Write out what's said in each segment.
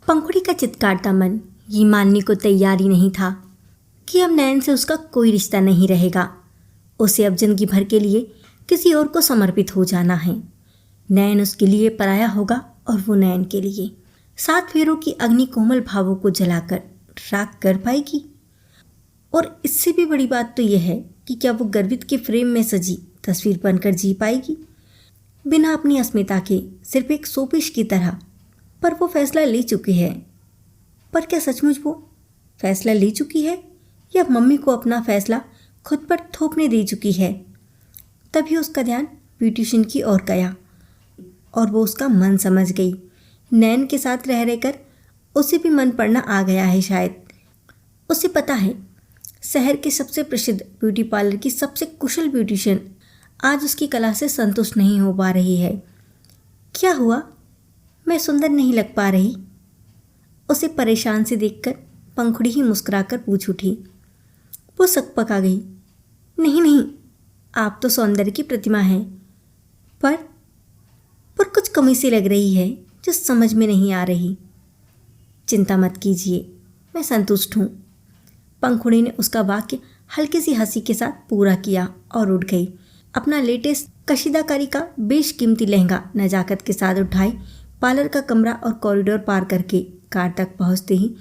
पंखुड़ी का चित्कारता मन ये मानने को तैयार ही नहीं था कि अब नैन से उसका कोई रिश्ता नहीं रहेगा। उसे अब जिंदगी भर के लिए किसी और को समर्पित हो जाना है। नैन उसके लिए पराया होगा और वो नैन के लिए 7 फेरों की अग्नि कोमल भावों को जलाकर राख कर पाएगी। और इससे भी बड़ी बात तो यह है कि क्या वो गर्वित के फ्रेम में सजी तस्वीर बनकर जी पाएगी, बिना अपनी अस्मिता के, सिर्फ एक सोपिश की तरह। पर वो फैसला ले चुकी है। पर क्या सचमुच वो फैसला ले चुकी है या मम्मी को अपना फैसला खुद पर थोपने दे चुकी है? तभी उसका ध्यान ब्यूटिशियन की ओर गया और वो उसका मन समझ गई। नैन के साथ रह रहकर उसे भी मन पड़ना आ गया है शायद। उसे पता है शहर के सबसे प्रसिद्ध ब्यूटी पार्लर की सबसे कुशल ब्यूटिशियन आज उसकी कला से संतुष्ट नहीं हो पा रही है। क्या हुआ, मैं सुंदर नहीं लग पा रही? उसे परेशान से देखकर पंखुड़ी ही मुस्कुराकर पूछ उठी। वो सकपका गई। नहीं नहीं, आप तो सौंदर्य की प्रतिमा हैं, पर कुछ कमी सी लग रही है जो समझ में नहीं आ रही। चिंता मत कीजिए, मैं संतुष्ट हूँ। पंखुड़ी ने उसका वाक्य हल्की सी हंसी के साथ पूरा किया और उठ गई। अपना लेटेस्ट कशीदाकारी का बेशकीमती लहंगा नजाकत के साथ उठाई, पार्लर का कमरा और कॉरिडोर पार करके कार तक पहुंचते ही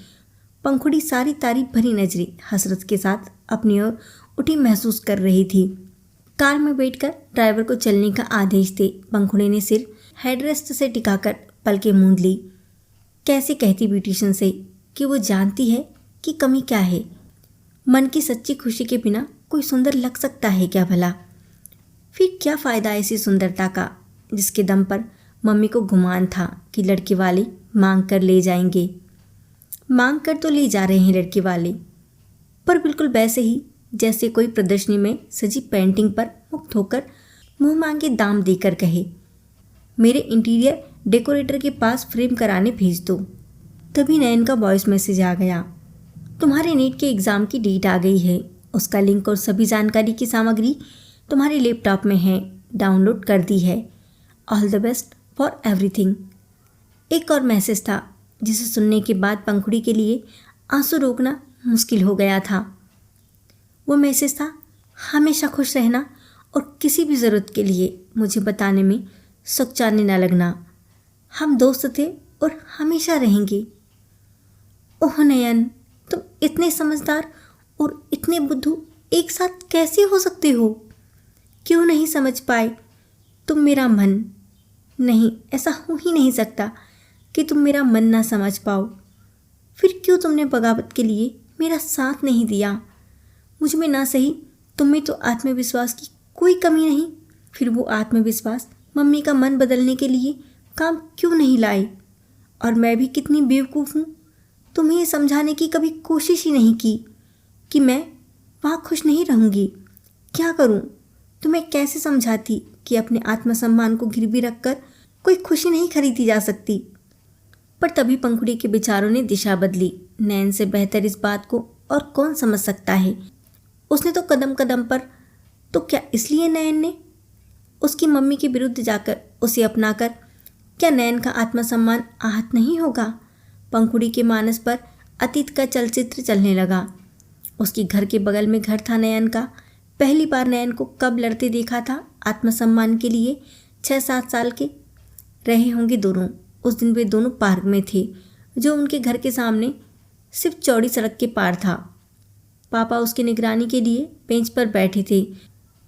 पंखुड़ी सारी तारीफ भरी नजरें हसरत के साथ अपनी ओर उठी महसूस कर रही थी। कार में बैठकर ड्राइवर को चलने का आदेश दे पंखुड़ी ने सिर हेडरेस्ट से टिकाकर पलकें मूंद ली। कैसे कहती ब्यूटिशियन से कि वो जानती है कि कमी क्या है। मन की सच्ची खुशी के बिना कोई सुंदर लग सकता है क्या भला? फिर क्या फ़ायदा ऐसी सुंदरता का जिसके दम पर मम्मी को गुमान था कि लड़के वाले मांग कर ले जाएंगे। मांग कर तो ले जा रहे हैं लड़के वाले, पर बिल्कुल वैसे ही जैसे कोई प्रदर्शनी में सजी पेंटिंग पर मुक्त होकर मुंह मांगे दाम देकर कहे, मेरे इंटीरियर डेकोरेटर के पास फ्रेम कराने भेज दो। तभी नयन का वॉइस मैसेज आ गया। तुम्हारे नीट के एग्ज़ाम की डेट आ गई है। उसका लिंक और सभी जानकारी की सामग्री तुम्हारे लैपटॉप में है, डाउनलोड कर दी है। All the best for everything. एक और मैसेज था जिसे सुनने के बाद पंखुड़ी के लिए आंसू रोकना मुश्किल हो गया था। वो मैसेज था, हमेशा खुश रहना और किसी भी ज़रूरत के लिए मुझे बताने में सुकचाने न लगना। हम दोस्त थे और हमेशा रहेंगे। ओह नयन, तुम इतने समझदार और इतने बुद्धू एक साथ कैसे हो सकते हो? क्यों नहीं समझ पाए तुम मेरा मन? नहीं, ऐसा हो ही नहीं सकता कि तुम मेरा मन ना समझ पाओ। फिर क्यों तुमने बगावत के लिए मेरा साथ नहीं दिया? मुझ में ना सही, तुम में तो आत्मविश्वास की कोई कमी नहीं। फिर वो आत्मविश्वास मम्मी का मन बदलने के लिए काम क्यों नहीं लाए? और मैं भी कितनी बेवकूफ़ हूँ, तुम्हें ये समझाने की कभी कोशिश ही नहीं की कि मैं वहाँ खुश नहीं रहूँगी। क्या करूँ? तुम्हें कैसे समझाती कि अपने आत्मसम्मान को गिरवी रखकर कोई खुशी नहीं खरीदी जा सकती? पर तभी पंखुड़ी के विचारों ने दिशा बदली। नैन से बेहतर इस बात को और कौन समझ सकता है? उसने तो कदम कदम पर, तो क्या इसलिए नैन ने उसकी मम्मी के विरुद्ध जाकर उसे अपनाकर, क्या नैन का आत्मसम्मान आहत नहीं होगा? पंखुड़ी के मानस पर अतीत का चलचित्र चलने लगा। उसके घर के बगल में घर था नयन का। पहली बार नयन को कब लड़ते देखा था आत्मसम्मान के लिए? 6-7 साल के रहे होंगे दोनों। उस दिन वे दोनों पार्क में थे जो उनके घर के सामने सिर्फ चौड़ी सड़क के पार था। पापा उसकी निगरानी के लिए बेंच पर बैठे थे।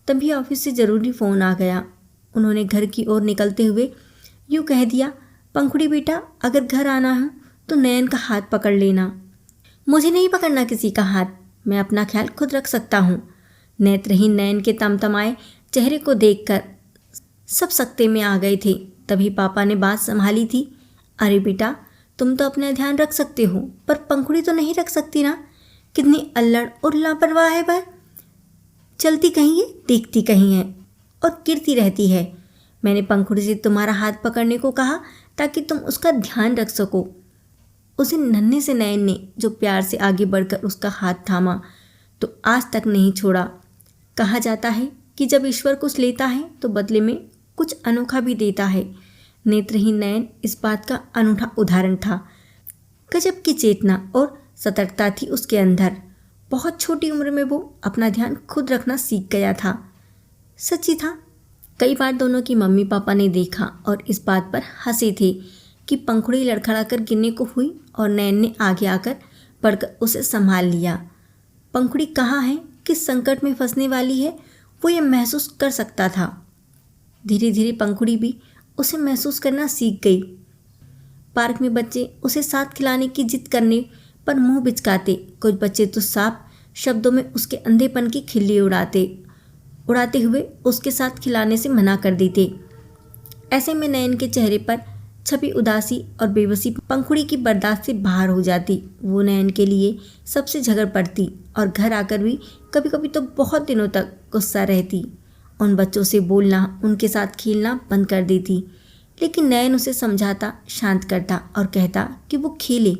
तभी ऑफिस से ज़रूरी फ़ोन आ गया। उन्होंने घर की ओर निकलते हुए यूँ कह दिया, पंखुड़ी बेटा, अगर घर आना हो तो नयन का हाथ पकड़ लेना। मुझे नहीं पकड़ना किसी का हाथ, मैं अपना ख्याल खुद रख सकता हूँ। नेत्रहीन नयन के तमतमाए चेहरे को देखकर सब सकते में आ गए थे। तभी पापा ने बात संभाली थी, अरे बेटा, तुम तो अपना ध्यान रख सकते हो, पर पंखुड़ी तो नहीं रख सकती ना। कितनी अल्लड़ और लापरवाह है वह। चलती कहीं है, देखती कहीं है और गिरती रहती है। मैंने पंखुड़ी से तुम्हारा हाथ पकड़ने को कहा ताकि तुम उसका ध्यान रख सको। उसे नन्हे से नयन ने जो प्यार से आगे बढ़कर उसका हाथ थामा तो आज तक नहीं छोड़ा। कहा जाता है कि जब ईश्वर कुछ लेता है तो बदले में कुछ अनोखा भी देता है। नेत्रहीन नयन इस बात का अनूठा उदाहरण था। गजब की चेतना और सतर्कता थी उसके अंदर। बहुत छोटी उम्र में वो अपना ध्यान खुद रखना सीख गया था। सच्ची था, कई बार दोनों की मम्मी पापा ने देखा और इस बात पर हंसे थे कि पंखुड़ी लड़खड़ाकर गिरने को हुई और नैन ने आगे आकर बढ़कर उसे संभाल लिया। पंखुड़ी कहाँ है, किस संकट में फंसने वाली है, वो ये महसूस कर सकता था। धीरे धीरे पंखुड़ी भी उसे महसूस करना सीख गई। पार्क में बच्चे उसे साथ खिलाने की जिद करने पर मुंह बिचकाते, कुछ बच्चे तो साफ शब्दों में उसके अंधेपन की खिल्ली उड़ाते हुए उसके साथ खिलाने से मना कर देते। ऐसे में नयन के चेहरे पर छपी उदासी और बेबसी पंखुड़ी की बर्दाश्त से बाहर हो जाती। वो नयन के लिए सबसे झगड़ पड़ती और घर आकर भी कभी कभी तो बहुत दिनों तक गुस्सा रहती। उन बच्चों से बोलना, उनके साथ खेलना बंद कर देती, लेकिन नयन उसे समझाता, शांत करता और कहता कि वो खेले।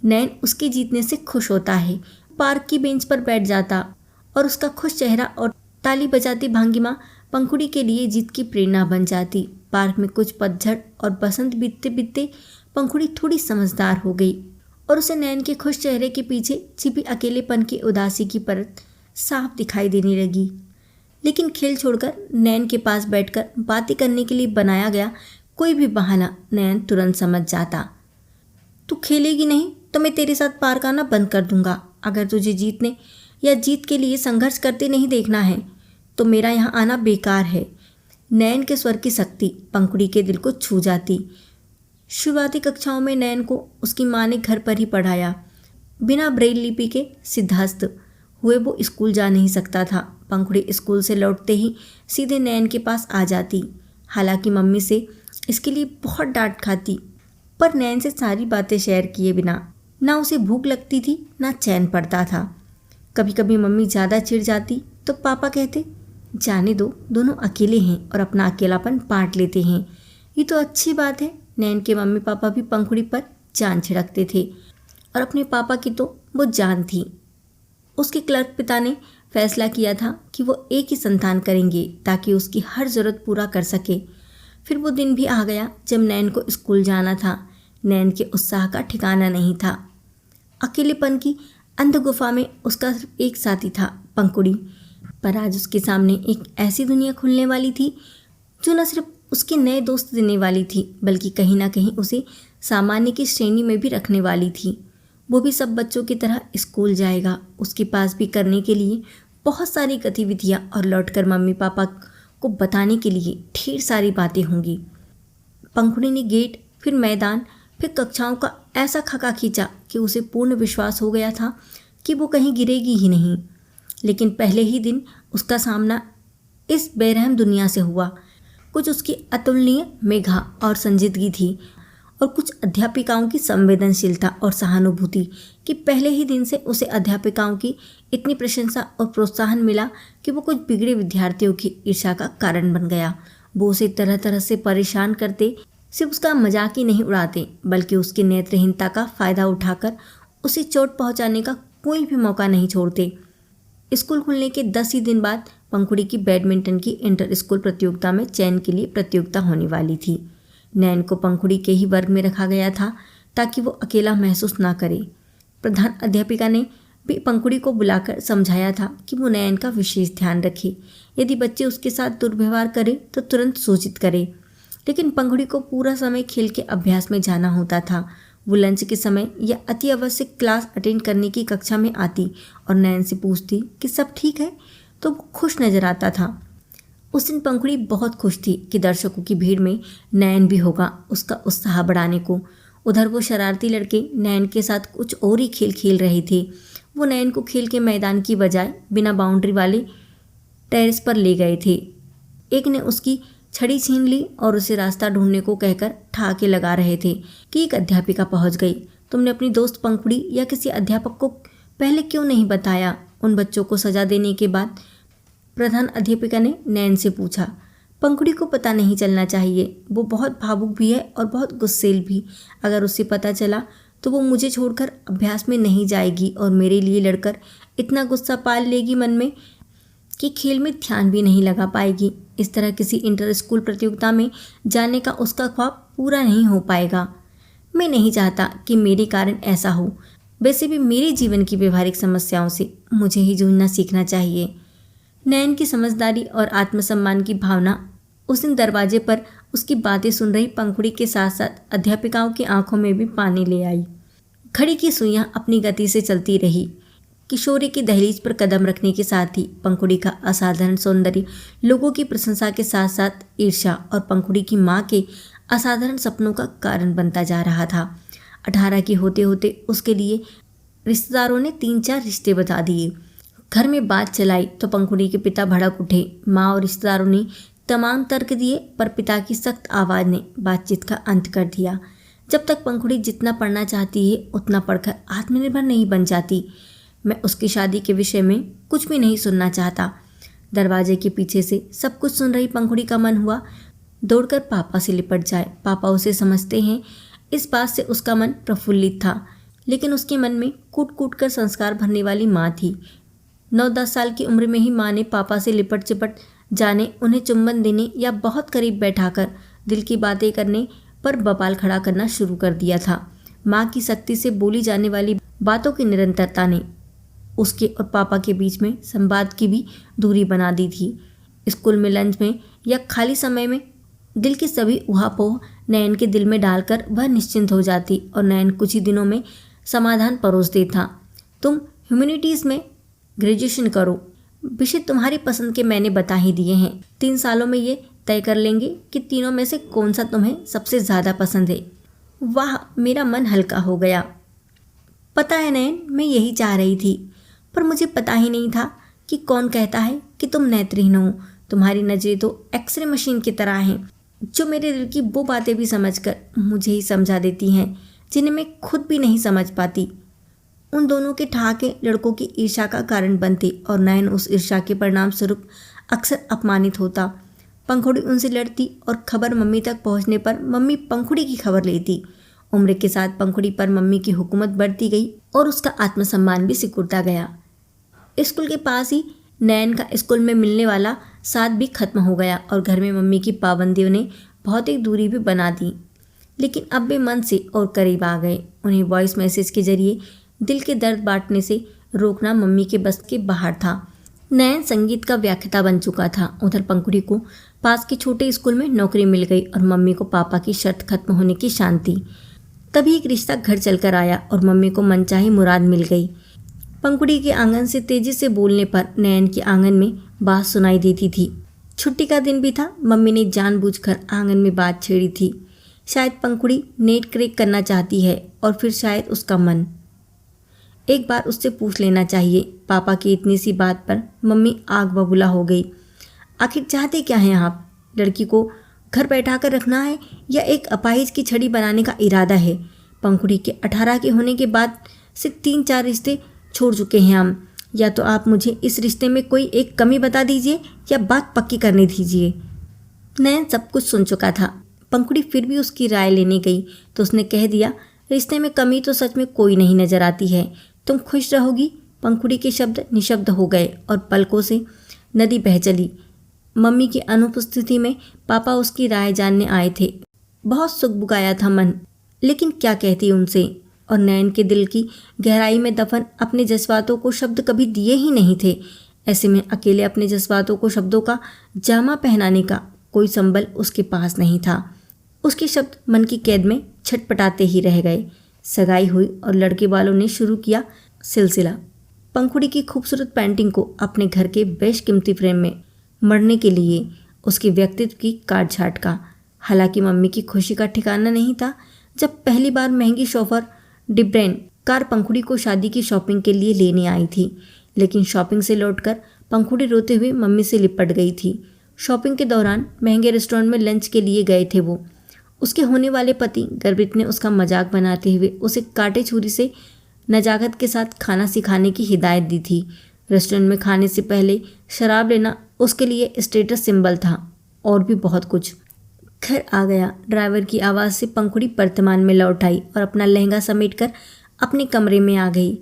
नयन उसके जीतने से खुश होता है। पार्क की बेंच पर बैठ जाता और उसका खुश चेहरा और ताली बजाती भंगिमा पंखुड़ी के लिए जीत की प्रेरणा बन जाती। पार्क में कुछ पतझड़ और बसंत बीतते बीतते पंखुड़ी थोड़ी समझदार हो गई और उसे नयन के खुश चेहरे के पीछे छिपी अकेलेपन की उदासी की परत साफ दिखाई देने लगी। लेकिन खेल छोड़कर नयन के पास बैठकर बातें करने के लिए बनाया गया कोई भी बहाना नयन तुरंत समझ जाता। तू खेलेगी नहीं तो मैं तेरे साथ पार्क आना बंद कर दूंगा। अगर तुझे जीतने या जीत के लिए संघर्ष करते नहीं देखना है तो मेरा यहाँ आना बेकार है। नयन के स्वर की शक्ति पंखुड़ी के दिल को छू जाती। शुरुआती कक्षाओं में नयन को उसकी माँ ने घर पर ही पढ़ाया। बिना ब्रेल लिपि के सिद्धहस्त हुए वो स्कूल जा नहीं सकता था। पंखुड़ी स्कूल से लौटते ही सीधे नयन के पास आ जाती। हालांकि मम्मी से इसके लिए बहुत डांट खाती, पर नयन से सारी बातें शेयर किए बिना ना उसे भूख लगती थी ना चैन पड़ता था। कभी कभी मम्मी ज़्यादा चिढ़ जाती तो पापा कहते, जाने दो, दोनों अकेले हैं और अपना अकेलापन बांट लेते हैं। ये तो अच्छी बात है। नयन के मम्मी पापा भी पंखुड़ी पर जान छिड़कते थे और अपने पापा की तो वो जान थी। उसके क्लर्क पिता ने फैसला किया था कि वो एक ही संतान करेंगे ताकि उसकी हर ज़रूरत पूरा कर सके। फिर वो दिन भी आ गया जब नयन को स्कूल जाना था। नयन के उत्साह का ठिकाना नहीं था। अकेलेपन की अंध गुफा में उसका सिर्फ एक साथी था, पंखुड़ी। पर आज उसके सामने एक ऐसी दुनिया खुलने वाली थी जो न सिर्फ उसके नए दोस्त देने वाली थी बल्कि कहीं ना कहीं उसे सामान्य की श्रेणी में भी रखने वाली थी। वो भी सब बच्चों की तरह स्कूल जाएगा। उसके पास भी करने के लिए बहुत सारी गतिविधियाँ और लौटकर मम्मी पापा को बताने के लिए ढेर सारी बातें होंगी। पंखुड़ी ने गेट, फिर मैदान, फिर कक्षाओं का ऐसा खका खींचा कि उसे पूर्ण विश्वास हो गया था कि वो कहीं गिरेगी ही नहीं। लेकिन पहले ही दिन उसका सामना इस बेरहम दुनिया से हुआ। कुछ उसकी अतुलनीय मेघा और संजीदगी थी और कुछ अध्यापिकाओं की संवेदनशीलता और सहानुभूति कि पहले ही दिन से उसे अध्यापिकाओं की इतनी प्रशंसा और प्रोत्साहन मिला कि वो कुछ बिगड़े विद्यार्थियों की ईर्ष्या का कारण बन गया। वो उसे तरह तरह से परेशान करते, सिर्फ उसका मजाक ही नहीं उड़ाते बल्कि उसकी नेत्रहीनता का फ़ायदा उठाकर उसे चोट पहुंचाने का कोई भी मौका नहीं छोड़ते। स्कूल खुलने के 10 ही दिन बाद पंखुड़ी की बैडमिंटन की इंटर स्कूल प्रतियोगिता में चयन के लिए प्रतियोगिता होने वाली थी। नयन को पंखुड़ी के ही वर्ग में रखा गया था ताकि वो अकेला महसूस ना करे। प्रधान अध्यापिका ने भी पंखुड़ी को बुलाकर समझाया था कि वो नयन का विशेष ध्यान रखे। यदि बच्चे उसके साथ दुर्व्यवहार करें तो तुरंत सूचित करे। लेकिन पंखुड़ी को पूरा समय खेल के अभ्यास में जाना होता था। वो लंच के समय या अति आवश्यक क्लास अटेंड करने की कक्षा में आती और नयन से पूछती कि सब ठीक है, तो वो खुश नजर आता था। उस दिन पंखुड़ी बहुत खुश थी कि दर्शकों की भीड़ में नयन भी होगा उसका उत्साह बढ़ाने को। उधर वो शरारती लड़के नयन के साथ कुछ और ही खेल खेल रहे थे। वो नयन को खेल के मैदान की बजाय बिना बाउंड्री वाले टेरेस पर ले गए थे। एक ने उसकी छड़ी छीन ली और उसे रास्ता ढूंढने को कहकर ठहाके लगा रहे थे कि एक अध्यापिका पहुंच गई। तुमने अपनी दोस्त पंखुड़ी या किसी अध्यापक को पहले क्यों नहीं बताया? उन बच्चों को सजा देने के बाद प्रधान अध्यापिका ने नयन से पूछा। पंखुड़ी को पता नहीं चलना चाहिए। वो बहुत भावुक भी है और बहुत गुस्सेल भी। अगर उसे पता चला तो वो मुझे छोड़कर अभ्यास में नहीं जाएगी और मेरे लिए लड़कर इतना गुस्सा पाल लेगी मन में कि खेल में ध्यान भी नहीं लगा पाएगी। इस तरह किसी इंटर स्कूल प्रतियोगिता में जाने का उसका ख्वाब पूरा नहीं हो पाएगा। मैं नहीं चाहता कि मेरे कारण ऐसा हो। वैसे भी मेरे जीवन की व्यवहारिक समस्याओं से मुझे ही जूझना सीखना चाहिए। नयन की समझदारी और आत्मसम्मान की भावना उस दिन दरवाजे पर उसकी बातें सुन रही पंखुड़ी के साथ साथ अध्यापिकाओं की आंखों में भी पानी ले आई। घड़ी की सुइयां अपनी गति से चलती रही। किशोरी की दहलीज पर कदम रखने के साथ ही पंखुड़ी का असाधारण सौंदर्य लोगों की प्रशंसा के साथ साथ ईर्ष्या और पंखुड़ी की माँ के असाधारण सपनों का कारण बनता जा रहा था। 18 की होते होते उसके लिए रिश्तेदारों ने 3-4 रिश्ते बता दिए। घर में बात चलाई तो पंखुड़ी के पिता भड़क उठे। माँ और रिश्तेदारों ने तमाम तर्क दिए, पर पिता की सख्त आवाज़ ने बातचीत का अंत कर दिया। जब तक पंखुड़ी जितना पढ़ना चाहती है उतना पढ़कर आत्मनिर्भर नहीं बन जाती, मैं उसकी शादी के विषय में कुछ भी नहीं सुनना चाहता। दरवाजे के पीछे से सब कुछ सुन रही पंखुड़ी का मन हुआ दौड़कर पापा से लिपट जाए। पापा उसे समझते हैं, इस बात से उसका मन प्रफुल्लित था, लेकिन उसके मन में कूट कूट कर संस्कार भरने वाली माँ थी। 9-10 साल की उम्र में ही माँ ने पापा से लिपट चिपट जाने, उन्हें चुंबन देने या बहुत करीब बैठाकर दिल की बातें करने पर बवाल खड़ा करना शुरू कर दिया था। माँ की सख्ती से बोली जाने वाली बातों की निरंतरता ने उसके और पापा के बीच में संवाद की भी दूरी बना दी थी। स्कूल में, लंच में या खाली समय में दिल की सभी उहापोह नयन के दिल में डालकर वह निश्चिंत हो जाती और नयन कुछ ही दिनों में समाधान परोस देता। तुम ह्यूमैनिटीज़ में ग्रेजुएशन करो, विषय तुम्हारी पसंद के मैंने बता ही दिए हैं। 3 सालों में ये तय कर लेंगे कि तीनों में से कौन सा तुम्हें सबसे ज़्यादा पसंद है। वाह, मेरा मन हल्का हो गया। पता है नयन, मैं यही चाह रही थी, पर मुझे पता ही नहीं था कि कौन कहता है कि तुम नेत्रहीन हो। तुम्हारी नज़रें तो एक्सरे मशीन की तरह हैं, जो मेरे दिल की वो बातें भी समझकर मुझे ही समझा देती हैं जिन्हें मैं खुद भी नहीं समझ पाती। उन दोनों के ठहाके लड़कों की ईर्ष्या का कारण बनते और नयन उस ईर्ष्या के परिणाम स्वरूप अक्सर अपमानित होता। पंखुड़ी उनसे लड़ती और खबर मम्मी तक पहुंचने पर मम्मी पंखुड़ी की खबर लेती। उम्र के साथ पंखुड़ी पर मम्मी की हुकूमत बढ़ती गई और उसका आत्मसम्मान भी सिकुड़ता गया। स्कूल के पास ही नयन का स्कूल में मिलने वाला साथ भी खत्म हो गया और घर में मम्मी की पाबंदियों ने भौतिक दूरी भी बना दी। लेकिन अब वे मन से और करीब आ गए। उन्हें वॉइस मैसेज के जरिए दिल के दर्द बांटने से रोकना मम्मी के बस के बाहर था। नयन संगीत का व्याख्याता बन चुका था। उधर पंखुड़ी को पास के छोटे स्कूल में नौकरी मिल गई और मम्मी को पापा की शर्त खत्म होने की शांति। तभी एक रिश्ता घर चलकर आया और मम्मी को मनचाही मुराद मिल गई। पंखुड़ी के आंगन से तेजी से बोलने पर नयन के आंगन में बात सुनाई देती थी। छुट्टी का दिन भी था। मम्मी ने जानबूझकर आंगन में बात छेड़ी थी। शायद पंखुड़ी नेट क्रैक करना चाहती है और फिर शायद उसका मन। एक बार उससे पूछ लेना चाहिए। पापा की इतनी सी बात पर मम्मी आग बबूला हो गई। आखिर चाहते क्या हैं आप? लड़की को घर बैठा कर रखना है या एक अपाहिज की छड़ी बनाने का इरादा है? पंखुड़ी के 18 के होने के बाद से 3-4 रिश्ते छोड़ चुके हैं हम। या तो आप मुझे इस रिश्ते में कोई एक कमी बता दीजिए या बात पक्की करने दीजिए। नयन सब कुछ सुन चुका था। पंखुड़ी फिर भी उसकी राय लेने गई तो उसने कह दिया, रिश्ते में कमी तो सच में कोई नहीं नजर आती है। तुम खुश रहोगी। पंखुड़ी के शब्द निशब्द हो गए और पलकों से नदी बह चली। मम्मी की अनुपस्थिति में पापा उसकी राय जानने आए थे। बहुत सुगबुगाया था मन, लेकिन क्या कहती उनसे। और नयन के दिल की गहराई में दफन अपने जज्बातों को शब्द कभी दिए ही नहीं थे। ऐसे में अकेले अपने जज्बातों को शब्दों का जामा पहनाने का कोई संबल उसके पास नहीं था। उसके शब्द मन की कैद में छटपटाते ही रह गए। सगाई हुई और लड़के वालों ने शुरू किया सिलसिला। पंखुड़ी की खूबसूरत पेंटिंग को अपने घर के बेशकीमती फ्रेम में मढ़ने के लिए उसके व्यक्तित्व की काट छाट का। हालांकि मम्मी की खुशी का ठिकाना नहीं था जब पहली बार महंगी शोफर डिब्रेन कार पंखुड़ी को शादी की शॉपिंग के लिए लेने आई थी। लेकिन शॉपिंग से लौटकर पंखुड़ी रोते हुए मम्मी से लिपट गई थी। शॉपिंग के दौरान महंगे रेस्टोरेंट में लंच के लिए गए थे वो। उसके होने वाले पति गर्भित ने उसका मजाक बनाते हुए उसे कांटे छुरी से नजाकत के साथ खाना सिखाने की हिदायत दी थी। रेस्टोरेंट में खाने से पहले शराब लेना उसके लिए स्टेटस सिंबल था और भी बहुत कुछ। घर आ गया। ड्राइवर की आवाज़ से पंखुड़ी वर्तमान में लौट आई और अपना लहंगा समेटकर अपने कमरे में आ गई।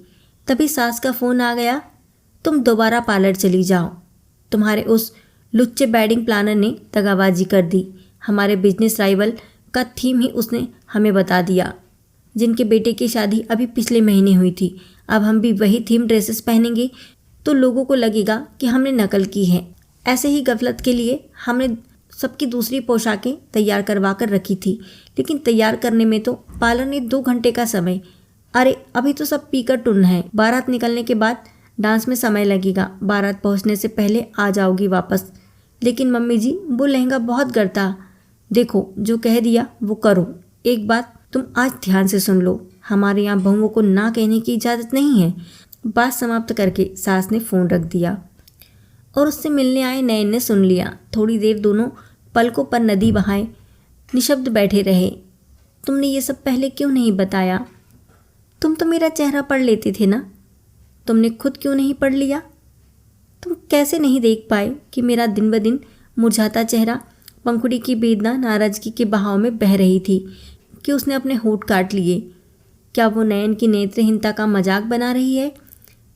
तभी सास का फ़ोन आ गया, तुम दोबारा पार्लर चली जाओ। तुम्हारे उस लुच्चे वेडिंग प्लानर ने दगाबाजी कर दी। हमारे बिजनेस राइवल का थीम ही उसने हमें बता दिया। जिनके बेटे की शादी अभी पिछले महीने हुई थी। अब हम भी वही थीम ड्रेसेस पहनेंगे तो लोगों को लगेगा कि हमने नकल की है। ऐसे ही गफलत के लिए हमने सबकी दूसरी पोशाकें तैयार करवा कर रखी थी, लेकिन तैयार करने में तो पार्लर ने 2 घंटे का समय। अरे अभी तो सब पीकर टुन्न है। बारात निकलने के बाद डांस में समय लगेगा। बारात पहुंचने से पहले आ जाओगी वापस। लेकिन मम्मी जी, वो लहंगा बहुत गड़ता। देखो, जो कह दिया वो करो। एक बात तुम आज ध्यान से सुन लो, हमारे यहाँ बहुओं को ना कहने की इजाज़त नहीं है। बात समाप्त करके सास ने फ़ोन रख दिया और उससे मिलने आए नयन ने सुन लिया। थोड़ी देर दोनों पलकों पर नदी बहाए निशब्द बैठे रहे। तुमने ये सब पहले क्यों नहीं बताया? तुम तो मेरा चेहरा पढ़ लेते थे ना, तुमने खुद क्यों नहीं पढ़ लिया? तुम कैसे नहीं देख पाए कि मेरा दिन ब दिन मुरझाता चेहरा पंखुड़ी की वेदना नाराज़गी के बहाव में बह रही थी कि उसने अपने होंठ काट लिए। क्या वो नयन की नेत्रहीनता का मजाक बना रही है?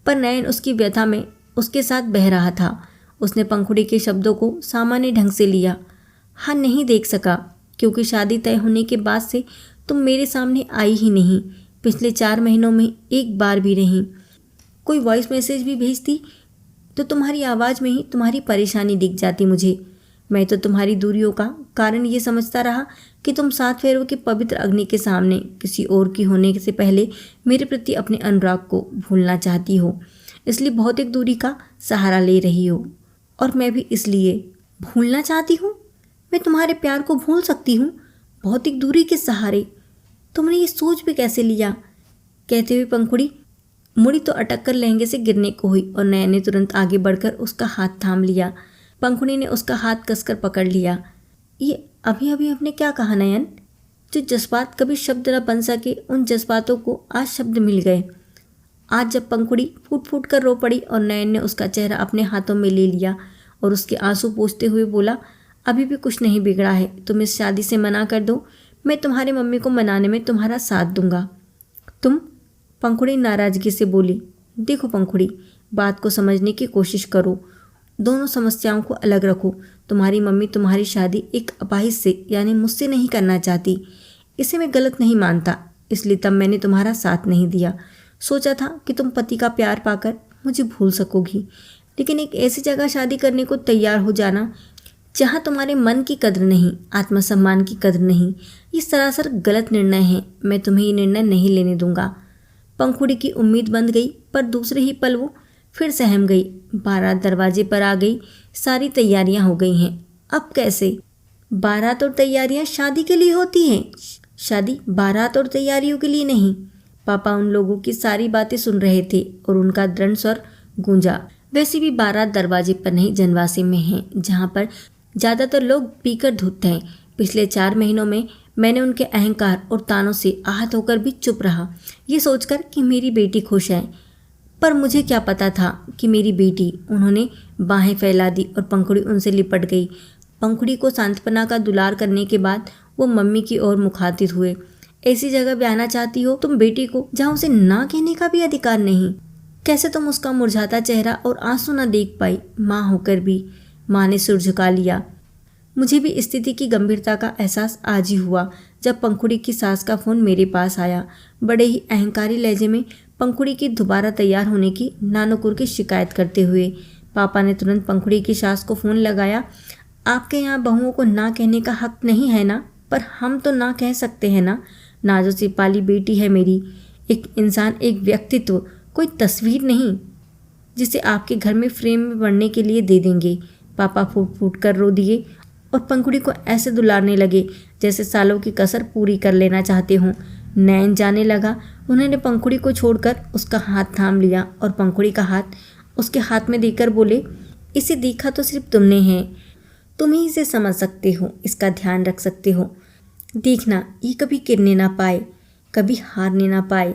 पर नयन उसकी व्यथा में उसके साथ बह रहा था। उसने पंखुड़ी के शब्दों को सामान्य ढंग से लिया। हाँ, नहीं देख सका क्योंकि शादी तय होने के बाद से तुम मेरे सामने आई ही नहीं। पिछले 4 महीनों में एक बार भी नहीं। कोई वॉइस मैसेज भी भेजती तो तुम्हारी आवाज़ में ही तुम्हारी परेशानी दिख जाती मुझे। मैं तो तुम्हारी दूरियों का कारण ये समझता रहा कि तुम 7 फेरों के पवित्र अग्नि के सामने किसी और की होने से पहले मेरे प्रति अपने अनुराग को भूलना चाहती हो, इसलिए भौतिक दूरी का सहारा ले रही हो। और मैं भी इसलिए भूलना चाहती हूँ। मैं तुम्हारे प्यार को भूल सकती हूँ भौतिक दूरी के सहारे? तुमने ये सोच भी कैसे लिया? कहते हुए पंखुड़ी मुड़ी तो अटक कर लहंगे से गिरने को हुई और नयन ने तुरंत आगे बढ़कर उसका हाथ थाम लिया। पंखुड़ी ने उसका हाथ कसकर पकड़ लिया। ये अभी अभी आपने क्या कहा नयन? जो जज्बात कभी शब्द न बन सके, उन जज्बातों को आज शब्द मिल गए। आज जब पंखुड़ी फूट फूट कर रो पड़ी और नयन ने उसका चेहरा अपने हाथों में ले लिया और उसके आंसू पोंछते हुए बोला, अभी भी कुछ नहीं बिगड़ा है। तुम इस शादी से मना कर दो, मैं तुम्हारे मम्मी को मनाने में तुम्हारा साथ दूंगा। तुम? पंखुड़ी नाराज़गी से बोली। देखो पंखुड़ी, बात को समझने की कोशिश करो। दोनों समस्याओं को अलग रखो। तुम्हारी मम्मी तुम्हारी शादी एक अपाहिज से यानी मुझसे नहीं करना चाहती। इसे मैं गलत नहीं मानता, इसलिए तब मैंने तुम्हारा साथ नहीं दिया। सोचा था कि तुम पति का प्यार पाकर मुझे भूल सकोगी, लेकिन एक ऐसी जगह शादी करने को तैयार हो जाना जहाँ तुम्हारे मन की कद्र नहीं, आत्मसम्मान की कद्र नहीं, ये सरासर गलत निर्णय है। मैं तुम्हें ये निर्णय नहीं लेने दूंगा। पंखुड़ी की उम्मीद बंध गई, पर दूसरे ही पल वो फिर सहम गई। बारात दरवाजे पर आ गई। सारी तैयारियां हो गई हैं। अब कैसे? बारात और तैयारियां शादी के लिए होती हैं, शादी बारात और तैयारियों के लिए नहीं। पापा उन लोगों की सारी बातें सुन रहे थे और उनका दृढ़ स्वर गूंजा। वैसे भी बारात दरवाजे पर नहीं, जनवासे में है, जहाँ पर ज़्यादातर लोग पीकर धुत हैं। पिछले 4 महीनों में मैंने उनके अहंकार और तानों से आहत होकर भी चुप रहा, ये सोचकर कि मेरी बेटी खुश है। पर मुझे क्या पता था कि मेरी बेटी। उन्होंने बाहें फैला दी और पंखुड़ी उनसे लिपट गई। पंखुड़ी को सांत्वना का दुलार करने के बाद वो मम्मी की ओर मुखातिब हुए। ऐसी जगह ब्याहना चाहती हो तुम बेटी को, जहाँ उसे ना कहने का भी अधिकार नहीं? कैसे तुम उसका मुरझाता चेहरा और आंसू न देख पाई? माँ होकर भी। माँ ने सिर झुका लिया। मुझे भी स्थिति की गंभीरता का एहसास आज ही हुआ जब पंखुड़ी की सास का फ़ोन मेरे पास आया। बड़े ही अहंकारी लहजे में पंखुड़ी की दोबारा तैयार होने की नानुकुर की शिकायत करते हुए पापा ने तुरंत पंखुड़ी की सास को फ़ोन लगाया। आपके यहाँ बहुओं को ना कहने का हक नहीं है ना? पर हम तो ना कह सकते हैं ना? नाजो सी पाली बेटी है मेरी, एक इंसान, एक व्यक्तित्व, कोई तस्वीर नहीं जिसे आपके घर में फ्रेम में बढ़ने के लिए दे देंगे। पापा फूट फूट कर रो दिए और पंखुड़ी को ऐसे दुलारने लगे जैसे सालों की कसर पूरी कर लेना चाहते हों। नयन जाने लगा। उन्होंने पंखुड़ी को छोड़कर उसका हाथ थाम लिया और पंखुड़ी का हाथ उसके हाथ में देकर बोले, इसे देखा तो सिर्फ तुमने है, तुम ही इसे समझ सकते हो, इसका ध्यान रख सकते हो। देखना, ये कभी गिरने ना पाए, कभी हारने ना पाए।